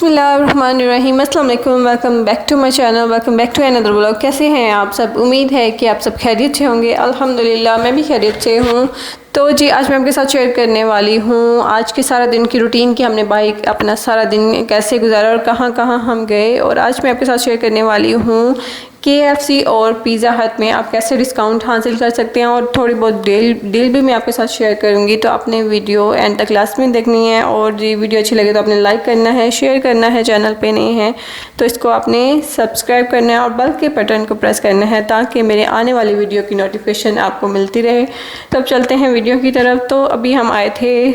बिस्मिल्लाहिर्रहमानिर्रहीम, अस्सलाम वालेकुम, welcome back to my channel, welcome back to another vlog. कैसे हैं आप सब? उम्मीद है कि आप सब खैरियत से होंगे। अल्हम्दुलिल्लाह मैं भी खैरियत से हूँ। तो जी आज मैं आपके साथ शेयर करने वाली हूँ आज के सारा दिन की रूटीन की, हमने भाई अपना सारा दिन कैसे गुजारा और कहाँ कहाँ हम गए। और आज मैं आपके साथ शेयर करने वाली हूँ KFC और पिज़्ज़ा हट में आप कैसे डिस्काउंट हासिल कर सकते हैं, और थोड़ी बहुत डील भी मैं आपके साथ शेयर करूंगी। तो आपने वीडियो एंड तक लास्ट में देखनी है, और जी वीडियो अच्छी लगे तो आपने लाइक करना है, शेयर करना है। चैनल पे नहीं है तो इसको आपने सब्सक्राइब करना है और बेल के बटन को प्रेस करना है ताकि मेरे आने वाली वीडियो की नोटिफिकेशन आपको मिलती रहे। तो अब चलते हैं वीडियो की तरफ। तो अभी हम आए थे,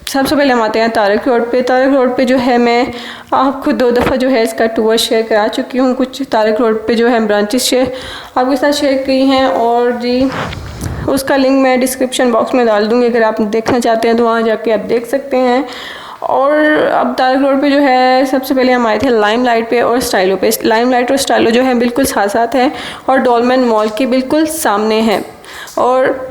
सबसे पहले हम आते हैं तारक रोड पे। तारक रोड पे जो है मैं आपको 2 दफ़ा जो है इसका टूर शेयर करा चुकी हूँ। कुछ तारक रोड पे जो है ब्रांचेस शेयर आपके साथ शेयर की हैं, और जी उसका लिंक मैं डिस्क्रिप्शन बॉक्स में डाल दूँगी। अगर आप देखना चाहते हैं तो वहाँ जाके आप देख सकते हैं। और अब तारक रोड पे जो है सबसे पहले हम आए थे लाइम लाइट पे और स्टाइलो पे। लाइम लाइट और स्टाइलो जो है बिल्कुल साथ साथ है और डोलमेन मॉल के बिल्कुल सामने है। और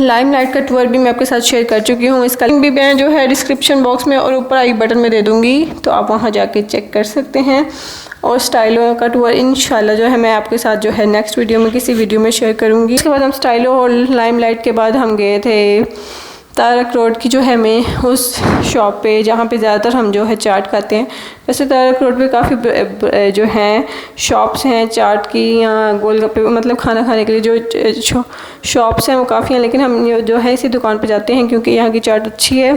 लाइम लाइट का टूर भी मैं आपके साथ शेयर कर चुकी हूँ। इसका लिंक भी मैं जो है डिस्क्रिप्शन बॉक्स में और ऊपर आई बटन में दे दूँगी, तो आप वहाँ जाके चेक कर सकते हैं। और स्टाइलो का टूर इंशाल्लाह जो है मैं आपके साथ जो है नेक्स्ट वीडियो में किसी वीडियो में शेयर करूँगी। उसके बाद हम स्टाइलो और लाइम लाइट के बाद हम गए थे तारक रोड की जो है मैं उस शॉप पे जहाँ पे ज़्यादातर हम जो है चाट खाते हैं। वैसे तारक रोड पे काफ़ी जो हैं शॉप्स हैं चाट की, यहाँ गोलगप्पे मतलब खाना खाने के लिए जो शॉप्स हैं वो काफ़ी हैं, लेकिन हम जो है इसी दुकान पे जाते हैं क्योंकि यहाँ की चाट अच्छी है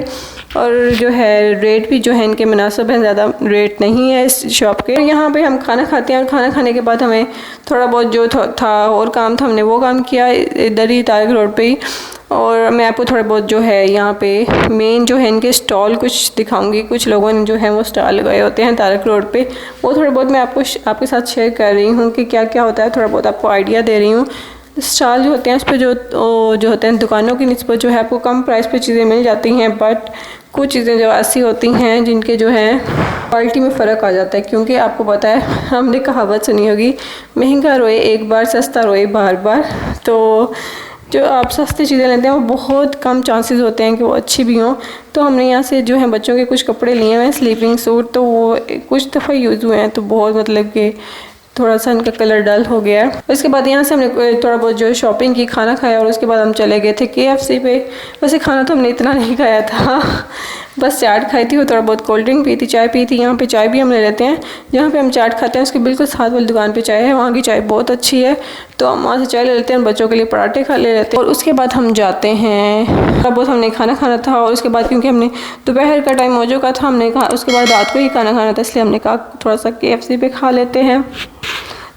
और जो है रेट भी जो है इनके मुनासिब है, ज़्यादा रेट नहीं है इस शॉप के। यहाँ पे हम खाना खाते हैं और खाना खाने के बाद हमें थोड़ा बहुत जो था और काम था हमने वो काम किया इधर ही तारक रोड पे ही। और मैं आपको थोड़ा बहुत जो है यहाँ पे मेन जो है इनके स्टॉल कुछ दिखाऊंगी। कुछ लोगों ने जो है वो स्टॉल लगाए होते हैं तारक रोड पे, वो थोड़ा बहुत मैं आपके साथ शेयर कर रही हूँ कि क्या क्या होता है, थोड़ा बहुत आपको आइडिया दे रही हूँ। स्टॉल जो होते हैं उस पर जो होते हैं दुकानों की निस्बत जो है आपको कम प्राइस पे चीज़ें मिल जाती हैं, बट कुछ चीज़ें जो ऐसी होती हैं जिनके जो है क्वालिटी में फ़र्क आ जाता है। क्योंकि आपको पता है हमने कहावत सुनी होगी, महंगा रोए एक बार सस्ता रोए बार बार। तो जो आप सस्ती चीज़ें लेते हैं वो बहुत कम चांसेस होते हैं कि वो अच्छी भी हों। तो हमने यहाँ से जो है बच्चों के कुछ कपड़े लिए हुए हैं स्लीपिंग सूट, तो वो कुछ दफ़ा यूज़ हुए हैं तो बहुत मतलब कि थोड़ा सा इनका कलर डल हो गया है। उसके बाद यहाँ से हमने थोड़ा बहुत जो शॉपिंग की, खाना खाया और उसके बाद हम चले गए थे KFC पे। वैसे खाना तो हमने इतना नहीं खाया था, बस चाट खाई थी और थोड़ा बहुत कोल्ड ड्रिंक पी थी, चाय पी थी। यहाँ पे चाय भी हम ले लेते हैं, जहाँ पे हम चाट खाते हैं उसके बिल्कुल साथ वाली दुकान पे चाय है, वहाँ की चाय बहुत अच्छी है तो हम वहाँ से चाय ले लेते हैं। बच्चों के लिए पराठे ले लेते हैं और उसके बाद हम जाते हैं, थोड़ा बहुत हमने खाना खाना था। और उसके बाद क्योंकि हमने दोपहर का टाइम हो चुका था, हमने कहा उसके बाद रात को ही खाना खाना था, इसलिए हमने कहा थोड़ा सा KFC पे खा लेते हैं।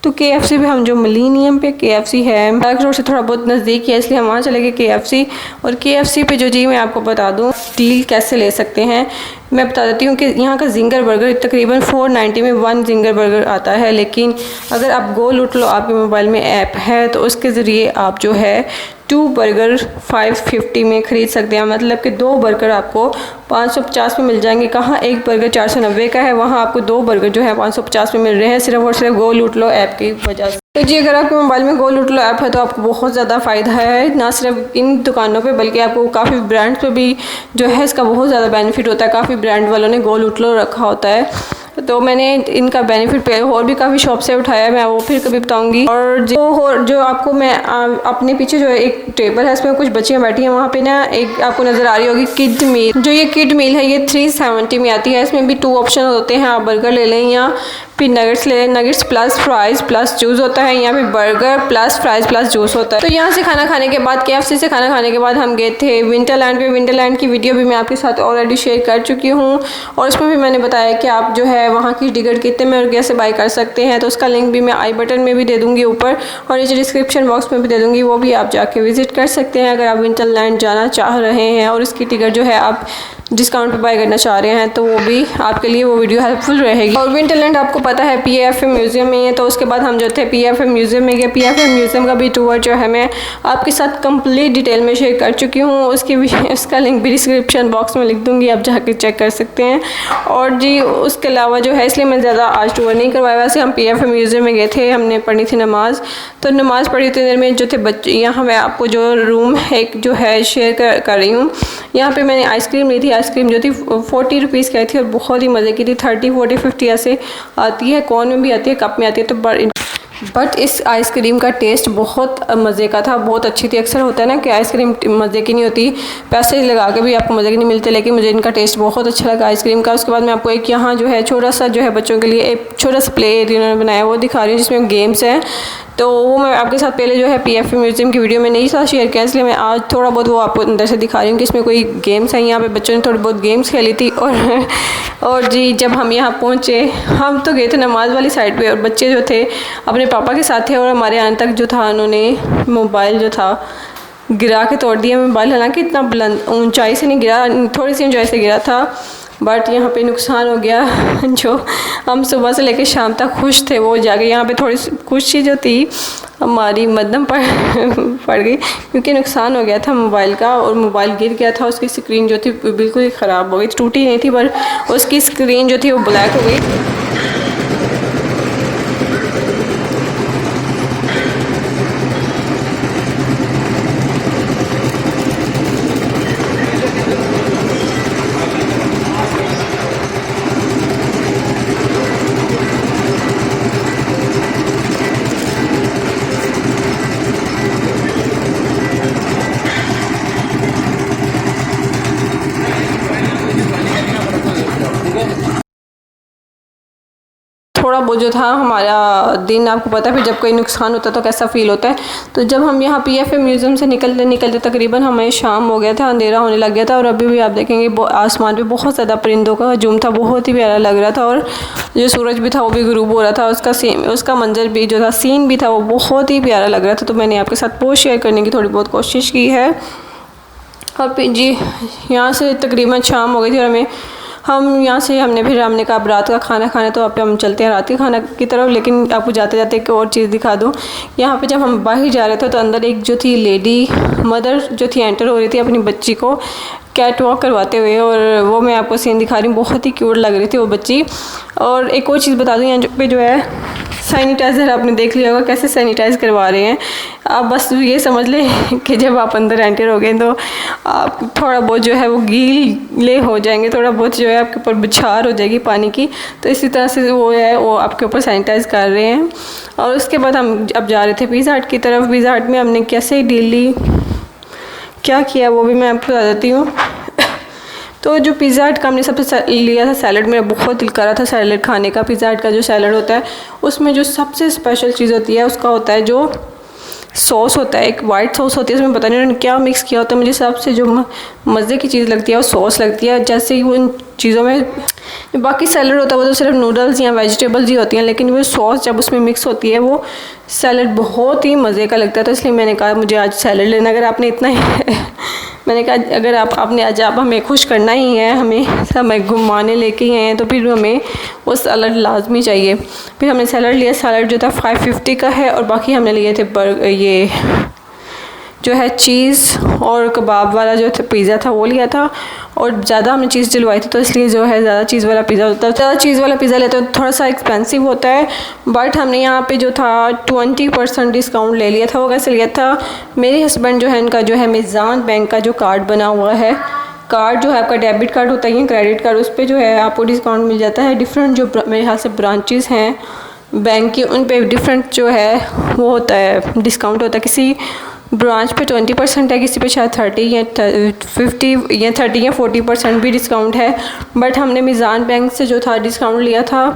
तो KFC पे हम जो मिलीनियम पे KFC है तारक रोड से थोड़ा बहुत नज़दीक है, इसलिए हम वहाँ चले गए KFC। और KFC पे जो जी मैं आपको बता दूँ डील कैसे ले सकते हैं, मैं बता देती हूँ कि यहाँ का जिंगर बर्गर तकरीबन 490 में 1 जिंगर बर्गर आता है। लेकिन अगर आप गो लूट लो, आपके मोबाइल में ऐप है तो उसके ज़रिए आप जो है 2 बर्गर 550 में ख़रीद सकते हैं। मतलब कि 2 बर्गर आपको 550 में मिल जाएंगे। कहाँ एक बर्गर 490 का है, वहाँ आपको 2 बर्गर जो है 550 में मिल रहे हैं, सिर्फ और सिर्फ गो लूट लो ऐप की वजह से। तो जी अगर आपके मोबाइल में गो लूट लो ऐप है तो आपको बहुत ज़्यादा फ़ायदा है, ना सिर्फ इन दुकानों पे बल्कि आपको काफ़ी ब्रांड्स पे भी जो है इसका बहुत ज़्यादा बेनिफिट होता है। काफ़ी ब्रांड वालों ने गो लूट लो रखा होता है, तो मैंने इनका बेनिफिट पे और भी काफ़ी शॉप से उठाया, मैं वो फिर कभी बताऊंगी। और जो आपको मैं अपने पीछे जो एक टेबल है इसमें कुछ बच्चियां बैठी हैं, वहाँ पे ना एक आपको नज़र आ रही होगी किड मील। जो ये किड मील है ये 370 में आती है। इसमें भी 2 ऑप्शन होते हैं, आप बर्गर ले लें या फिर नगेट्स ले लें। Nuggets plus fries plus juice होता है, यहाँ पे burger plus fries plus juice होता है। तो यहाँ से खाना खाने के बाद KFC से खाना खाने के बाद हम गए थे विंटरलैंड पे। विंटरलैंड की वीडियो भी मैं आपके साथ ऑलरेडी शेयर कर चुकी हूँ और उसमें भी मैंने बताया कि आप जो है वहाँ की टिकट कितने में और कैसे बाई कर सकते हैं। तो उसका लिंक भी मैं आई बटन में भी दे दूँगी ऊपर और नीचे डिस्क्रिप्शन बॉक्स में भी दे दूँगी, वो भी आप जाके विज़िट कर सकते हैं अगर आप विंटरलैंड जाना चाह रहे हैं और उसकी टिकट जो है आप डिस्काउंट पे बाय करना चाह रहे हैं तो वो भी आपके लिए वो वीडियो हेल्पफुल रहेगी। और विंटरलैंड आपको पता है PFM म्यूज़ियम में है, तो उसके बाद हम जो थे PFM म्यूज़ियम में गए। PFM म्यूज़ियम का भी टूर जो है मैं आपके साथ कंप्लीट डिटेल में शेयर कर चुकी हूँ, उसका लिंक भी डिस्क्रिप्शन बॉक्स में लिख दूँगी, आप जाकर चेक कर सकते हैं। और जी उसके अलावा जो है इसलिए मैं ज़्यादा आज टूर नहीं करवाया। वैसे हम PFM म्यूज़ियम में गए थे, हमने पढ़ी थी नमाज़, तो नमाज़ पढ़ी उतनी देर में जो थे बच्चे। यहाँ मैं आपको जो रूम एक जो है शेयर कर रही हूँ। यहाँ पे मैंने आइसक्रीम ली थी, आइसक्रीम जो थी 40 रुपीज़ की आई थी और बहुत ही मज़े की थी। 30, 40, 50 ऐसे आती है, कौन में भी आती है, कप में आती है। तो बट इस आइसक्रीम का टेस्ट बहुत मज़े का था, बहुत अच्छी थी। अक्सर होता है ना कि आइसक्रीम मज़े की नहीं होती, पैसे लगा के भी आपको मज़े की नहीं मिलते, लेकिन मुझे इनका टेस्ट बहुत अच्छा लगा आइसक्रीम का। उसके बाद मैं आपको एक यहाँ जो है छोटा सा जो है बच्चों के लिए एक छोटा सा प्ले एरिया उन्होंने बनाया वो दिखा रही हूँ, जिसमें गेम्स हैं। तो वो मैं आपके साथ पहले जो है PF म्यूज़ियम की वीडियो में नहीं था शेयर किया, इसलिए मैं आज थोड़ा बहुत वो आपको अंदर से दिखा रही हूँ कि इसमें कोई गेम्स हैं। यहाँ पे बच्चों ने थोड़ी बहुत गेम्स खेली थी। और जी जब हम यहाँ पहुँचे, हम तो गए थे नमाज वाली साइड पे, और बच्चे जो थे अपने पापा के साथ थे, और हमारे आने तक जो था उन्होंने मोबाइल जो था गिरा के तोड़ दिया। मोबाइल हालांकि इतना बुलंद ऊंचाई से नहीं गिरा, थोड़ी सी ऊंचाई से गिरा था, बट यहाँ पे नुकसान हो गया। जो हम सुबह से लेकर शाम तक खुश थे, वो जाके यहाँ पे थोड़ी सी खुशी जो थी हमारी मध्यम पड़ गई, क्योंकि नुकसान हो गया था मोबाइल का, और मोबाइल गिर गया था। उसकी स्क्रीन जो थी बिल्कुल ही ख़राब हो गई, टूटी नहीं थी पर उसकी स्क्रीन जो थी वो ब्लैक हो गई। थोड़ा बहुत जो था हमारा दिन, आपको पता है फिर जब कोई नुकसान होता है तो कैसा फ़ील होता है। तो जब हम यहाँ PF म्यूज़ियम से निकलते निकलते तकरीबन हमें शाम हो गया था, अंधेरा होने लग गया था, और अभी भी आप देखेंगे आसमान पे बहुत ज़्यादा परिंदों का हजूम था, बहुत ही प्यारा लग रहा था। और जो सूरज भी था वो भी गुरूब हो रहा था, उसका मंजर भी जो था, सीन भी था, वो बहुत ही प्यारा लग रहा था। तो मैंने आपके साथ वो शेयर करने की थोड़ी बहुत कोशिश की है। और फिर जी यहाँ से तकरीबन शाम हो गई थी, और हमने कहा अब रात का खाना खाना, तो आप हम चलते हैं रात के खाना की तरफ। लेकिन आपको जाते जाते एक और चीज़ दिखा दूँ, यहाँ पे जब हम बाहर जा रहे थे तो अंदर एक जो थी लेडी मदर जो थी एंटर हो रही थी अपनी बच्ची को कैट वॉक करवाते हुए, और वो मैं आपको सीन दिखा रही हूँ, बहुत ही क्यूट लग रही थी वो बच्ची। और एक और चीज़ बता दूँ, यहाँ पे जो है सैनिटाइज़र आपने देख लिया होगा कैसे सैनिटाइज़ करवा रहे हैं। आप बस ये समझ लें कि जब आप अंदर एंटर हो गए तो आप थोड़ा बहुत जो है वो गीले हो जाएंगे, थोड़ा बहुत जो है आपके ऊपर बौछार हो जाएगी पानी की। तो इसी तरह से वो आपके ऊपर सैनिटाइज़ कर रहे हैं। और उसके बाद हम अब जा रहे थे पिज़्ज़ा हट की तरफ। पिज़्ज़ा हट में हमने कैसे डील ली, क्या किया, वो भी मैं आपको बता देती हूँ। तो जो पिज़्ज़ा हट का हमने सबसे लिया था सैलड, मेरा बहुत दिल कर रहा था सैलड खाने का। पिज़्ज़ा हट का जो सैलड होता है उसमें जो सबसे स्पेशल चीज़ होती है उसका होता है जो सॉस होता है, एक वाइट सॉस होती है, उसमें पता नहीं उन्होंने क्या मिक्स किया होता है। मुझे सबसे जो मज़े की चीज़ लगती है वो सॉस लगती है। जैसे ही उन चीज़ों में जो बाकी सैलड होता है वो तो सिर्फ नूडल्स या वेजिटेबल्स ही होती हैं, लेकिन वो सॉस जब उसमें मिक्स होती है वो सैलड बहुत ही मज़े का लगता है। तो इसलिए मैंने कहा मुझे आज सैलड लेना। अगर आपने इतना ही मैंने कहा अगर आपने आज आप हमें खुश करना ही है, हमें घुमाने लेके ही हैं, तो फिर हमें वो सैलड लाजमी चाहिए। फिर हमने सैलड लिया, सैलड जो था 550 का है, और बाकी हमने लिए थे ये जो है चीज़ और कबाब वाला जो पिज़्ज़ा था वो लिया था। और ज़्यादा हमने चीज़ दिलवाई थी, तो इसलिए जो है ज़्यादा चीज़ वाला पिज़्ज़ा होता है। ज़्यादा चीज़ वाला पिज़्ज़ा लेते हैं तो थोड़ा सा एक्सपेंसिव होता है, बट हमने यहाँ पे जो था 20% डिस्काउंट ले लिया था। वो कैसे लिया था, मेरे हस्बैंड जो है इनका जो है मीज़ान बैंक का जो कार्ड बना हुआ है, कार्ड जो है आपका डेबिट कार्ड होता है या क्रेडिट कार्ड, उस पर जो है आपको डिस्काउंट मिल जाता है। डिफरेंट जो मेरे ख्याल से ब्रांचेस हैं बैंक की, उन पे डिफरेंट जो है वो होता है, डिस्काउंट होता है। किसी ब्रांच पे 20% है, किसी पे शायद 30 या 50 या 30 या 40% भी डिस्काउंट है। बट हमने मीज़ान बैंक से जो था डिस्काउंट लिया था,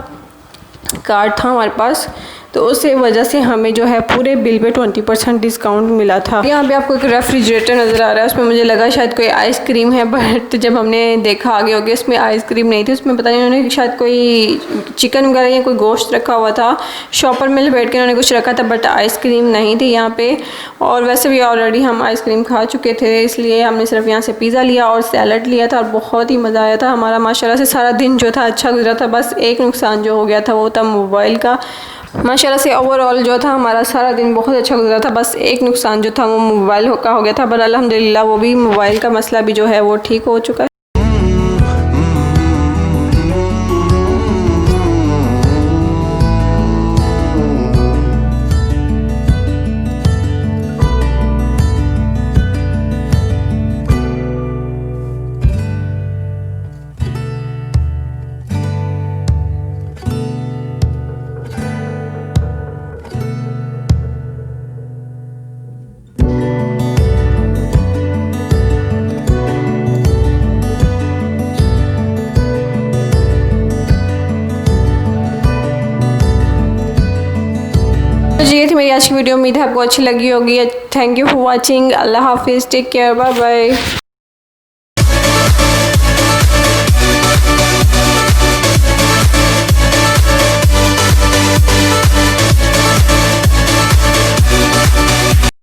कार्ड था हमारे पास, तो उस वजह से हमें जो है पूरे बिल पे 20% डिस्काउंट मिला था। यहाँ पे आपको एक रेफ्रिजरेटर नज़र आ रहा है, उसमें मुझे लगा शायद कोई आइसक्रीम है, बट जब हमने देखा आगे हो गया उसमें आइसक्रीम नहीं थी। उसमें पता नहीं उन्होंने शायद कोई चिकन वगैरह या कोई गोश्त रखा हुआ था, शॉपर में लपेट के उन्होंने कुछ रखा था, बट आइसक्रीम नहीं थी यहाँ पे। और वैसे भी ऑलरेडी हम आइसक्रीम खा चुके थे, इसलिए हमने सिर्फ यहाँ से पिज़्ज़ा लिया और सैलड लिया था, और बहुत ही मज़ा आया था हमारा। माशाल्लाह से सारा दिन जो था अच्छा गुजरा था। बस एक नुकसान जो हो गया था वो था मोबाइल का। माशाल्लाह से ओवरऑल जो था हमारा सारा दिन बहुत अच्छा गुजरा था। बस एक नुकसान जो था वो मोबाइल का हो गया था, पर अल्हम्दुलिल्लाह वो भी मोबाइल का मसला भी जो है वो ठीक हो चुका है। थी मेरी आज की वीडियो। उम्मीद है आपको अच्छी लगी होगी। Thank you for watching. अल्लाह हाफिज़, टेक केयर, बाय बाय।